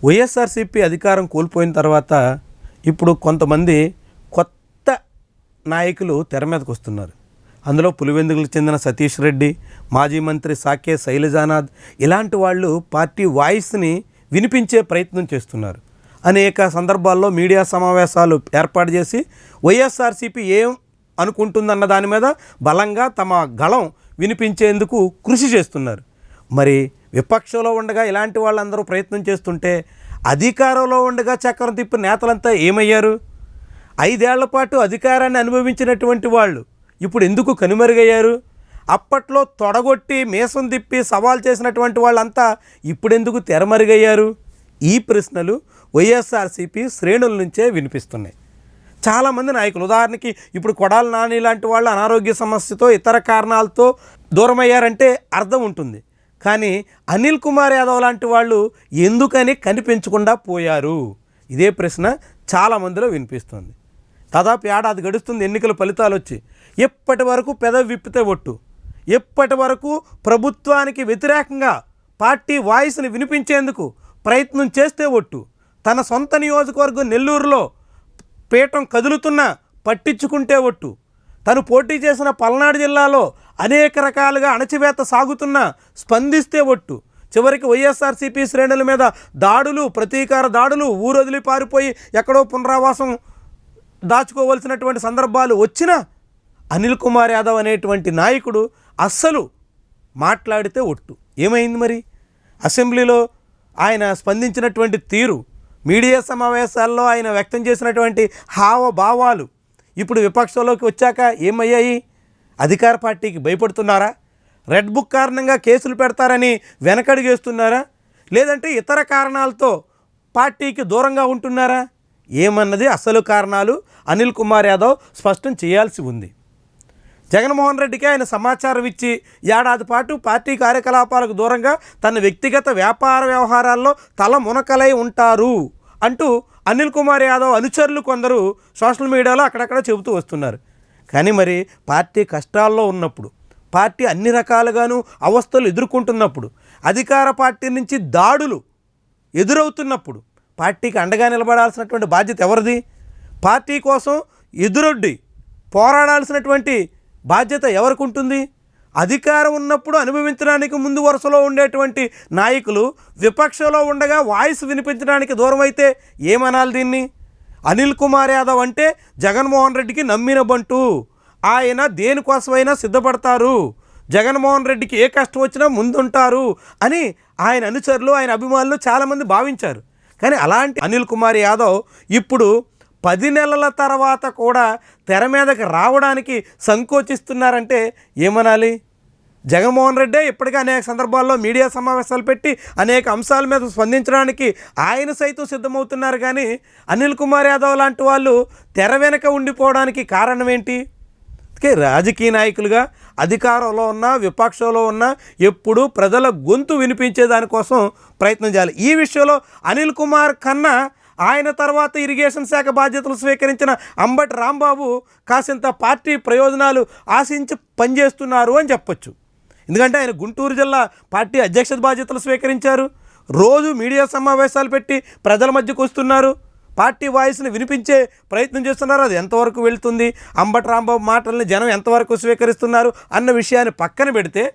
వైఎస్ఆర్సీపీ అధికారం కోల్పోయిన తర్వాత ఇప్పుడు కొంతమంది కొత్త నాయకులు తెర మీదకు వస్తున్నారు. అందులో పులివెందులకు చెందిన సతీష్ రెడ్డి, మాజీ మంత్రి సాకే శైలజానాథ్ ఇలాంటి వాళ్ళు పార్టీ వాయిస్ని వినిపించే ప్రయత్నం చేస్తున్నారు. అనేక సందర్భాల్లో మీడియా సమావేశాలు ఏర్పాటు చేసి వైఎస్ఆర్సీపీ ఏం అనుకుంటుందన్న దాని మీద బలంగా తమ గళం వినిపించేందుకు కృషి చేస్తున్నారు. మరి విపక్షంలో ఉండగా ఇలాంటి వాళ్ళందరూ ప్రయత్నం చేస్తుంటే అధికారంలో ఉండగా చక్రం తిప్పి నేతలంతా ఏమయ్యారు? 5 ఏళ్ల పాటు అధికారాన్ని అనుభవించినటువంటి వాళ్ళు ఇప్పుడు ఎందుకు కనుమరుగయ్యారు? అప్పట్లో తొడగొట్టి మీసం తిప్పి సవాల్ చేసినటువంటి వాళ్ళంతా ఇప్పుడెందుకు తెరమరుగయ్యారు? ఈ ప్రశ్నలు వైఎస్ఆర్సీపీ శ్రేణుల నుంచే వినిపిస్తున్నాయి. చాలామంది నాయకులు, ఉదాహరణకి ఇప్పుడు కొడాలి నాని లాంటి వాళ్ళు అనారోగ్య సమస్యతో ఇతర కారణాలతో దూరమయ్యారంటే అర్థం ఉంటుంది. కానీ అనిల్ కుమార్ యాదవ్ లాంటి వాళ్ళు ఎందుకని కనిపించకుండా పోయారు? ఇదే ప్రశ్న చాలామందిలో వినిపిస్తుంది. దాదాపు ఏడాది గడుస్తుంది ఎన్నికల ఫలితాలు వచ్చి. ఎప్పటి వరకు పెదవి విప్పితే ఒట్టు, ఎప్పటి వరకు ప్రభుత్వానికి వ్యతిరేకంగా పార్టీ వాయిస్ని వినిపించేందుకు ప్రయత్నం చేస్తే ఒట్టు. తన సొంత నియోజకవర్గం నెల్లూరులో పీఠం కదులుతున్నా పట్టించుకుంటే ఒట్టు. తను పోటీ చేసిన పల్నాడు జిల్లాలో అనేక రకాలుగా అణచివేత సాగుతున్నా స్పందిస్తే ఒట్టు. చివరికి వైఎస్ఆర్సీపీ శ్రేణుల మీద దాడులు, ప్రతీకార దాడులు, ఊరొదిలి పారిపోయి ఎక్కడో పునరావాసం దాచుకోవలసినటువంటి సందర్భాలు వచ్చినా అనిల్ కుమార్ యాదవ్ అనేటువంటి నాయకుడు అస్సలు మాట్లాడితే ఒట్టు. ఏమైంది మరి? అసెంబ్లీలో ఆయన స్పందించినటువంటి తీరు, మీడియా సమావేశాల్లో ఆయన వ్యక్తం చేసినటువంటి హావభావాలు ఇప్పుడు విపక్షంలోకి వచ్చాక ఏమయ్యాయి? అధికార పార్టీకి భయపడుతున్నారా? రెడ్ బుక్ కారణంగా కేసులు పెడతారని వెనకడుగేస్తున్నారా? లేదంటే ఇతర కారణాలతో పార్టీకి దూరంగా ఉంటున్నారా? ఏమన్నది అసలు కారణాలు అనిల్ కుమార్ యాదవ్ స్పష్టం చేయాల్సి ఉంది. జగన్మోహన్ రెడ్డికి ఆయన సమాచారం ఇచ్చి ఏడాది పాటు పార్టీ కార్యకలాపాలకు దూరంగా తన వ్యక్తిగత వ్యాపార వ్యవహారాల్లో తల మునకలై ఉంటారు అంటూ అనిల్ కుమార్ యాదవ్ అనుచరులు కొందరు సోషల్ మీడియాలో అక్కడక్కడ చెబుతూ వస్తున్నారు. కానీ మరి పార్టీ కష్టాల్లో ఉన్నప్పుడు, పార్టీ అన్ని రకాలుగాను అవస్థలు ఎదుర్కొంటున్నప్పుడు, అధికార పార్టీ నుంచి దాడులు ఎదురవుతున్నప్పుడు పార్టీకి అండగా నిలబడాల్సినటువంటి బాధ్యత ఎవరిది? పార్టీ కోసం ఎదురొడ్డి పోరాడాల్సినటువంటి బాధ్యత ఎవరికి ఉంటుంది? అధికారం ఉన్నప్పుడు అనుభవించడానికి ముందు వరుసలో ఉండేటువంటి నాయకులు విపక్షంలో ఉండగా వాయిస్ వినిపించడానికి దూరం అయితే ఏమనాలి దీన్ని? అనిల్ కుమార్ యాదవ్ అంటే జగన్మోహన్ రెడ్డికి నమ్మిన బంటు. ఆయన దేనికోసమైనా సిద్ధపడతారు, జగన్మోహన్ రెడ్డికి ఏ కష్టం వచ్చినా ముందుంటారు అని ఆయన అనుచరులు, ఆయన అభిమానులు చాలామంది భావించారు. కానీ అలాంటి అనిల్ కుమార్ యాదవ్ ఇప్పుడు 10 నెలల తర్వాత కూడా తెర మీదకి రావడానికి సంకోచిస్తున్నారంటే ఏమనాలి? జగన్మోహన్ రెడ్డే ఇప్పటికీ అనేక సందర్భాల్లో మీడియా సమావేశాలు పెట్టి అనేక అంశాల మీద స్పందించడానికి ఆయన సైతం సిద్ధమవుతున్నారు. కానీ అనిల్ కుమార్ యాదవ్ లాంటి వాళ్ళు తెర వెనక ఉండిపోవడానికి కారణం ఏంటి? రాజకీయ నాయకులుగా అధికారంలో ఉన్న విపక్షంలో ఉన్న ఎప్పుడూ ప్రజల గొంతు వినిపించే దానికోసం ప్రయత్నం చేయాలి. ఈ విషయంలో అనిల్ కుమార్ కన్నా ఆయన తర్వాత ఇరిగేషన్ శాఖ బాధ్యతలు స్వీకరించిన అంబటి రాంబాబు కాసింత పార్టీ ప్రయోజనాలు ఆశించి పనిచేస్తున్నారు అని చెప్పొచ్చు. ఎందుకంటే ఆయన గుంటూరు జిల్లా పార్టీ అధ్యక్షత బాధ్యతలు స్వీకరించారు, రోజు మీడియా సమావేశాలు పెట్టి ప్రజల మధ్యకు వస్తున్నారు, పార్టీ వాయిస్ని వినిపించే ప్రయత్నం చేస్తున్నారు. అది ఎంతవరకు వెళ్తుంది, అంబటి రాంబాబు మాటల్ని జనం ఎంతవరకు స్వీకరిస్తున్నారు అన్న విషయాన్ని పక్కన పెడితే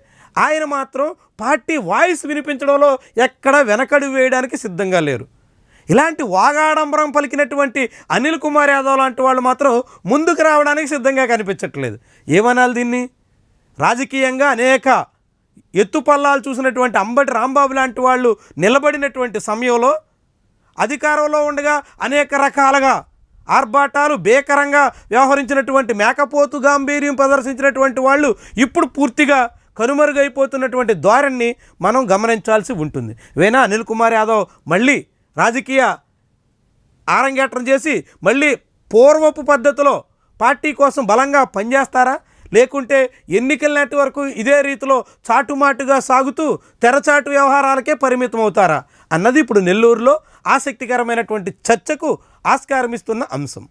ఆయన మాత్రం పార్టీ వాయిస్ వినిపించడంలో ఎక్కడా వెనకడుగు వేయడానికి సిద్ధంగా లేరు. ఇలాంటి వాగాడంబరం పలికినటువంటి అనిల్ కుమార్ యాదవ్ లాంటి వాళ్ళు మాత్రం ముందుకు రావడానికి సిద్ధంగా కనిపించట్లేదు. ఏమనాలి దీన్ని? రాజకీయంగా అనేక ఎత్తుపల్లాలు చూసినటువంటి అంబటి రాంబాబు లాంటి వాళ్ళు నిలబడినటువంటి సమయంలో అధికారంలో ఉండగా అనేక రకాలుగా ఆర్భాటాలు భీకరంగా వ్యవహరించినటువంటి మేకపోతు గాంభీర్యం ప్రదర్శించినటువంటి వాళ్ళు ఇప్పుడు పూర్తిగా కనుమరుగైపోతున్నటువంటి ధోరణిని మనం గమనించాల్సి ఉంటుంది. వేనా అనిల్ కుమార్ యాదవ్ మళ్ళీ రాజకీయ ఆరంగేట్రం చేసి మళ్ళీ పూర్వపు పద్ధతిలో పార్టీ కోసం బలంగా పనిచేస్తారా? లేకుంటే ఎన్నికల నాటి వరకు ఇదే రీతిలో చాటుమాటుగా సాగుతూ తెరచాటు వ్యవహారాలకే పరిమితం అవుతారా అన్నది ఇప్పుడు నెల్లూరులో ఆసక్తికరమైనటువంటి చర్చకు ఆస్కారం ఇస్తున్న అంశం.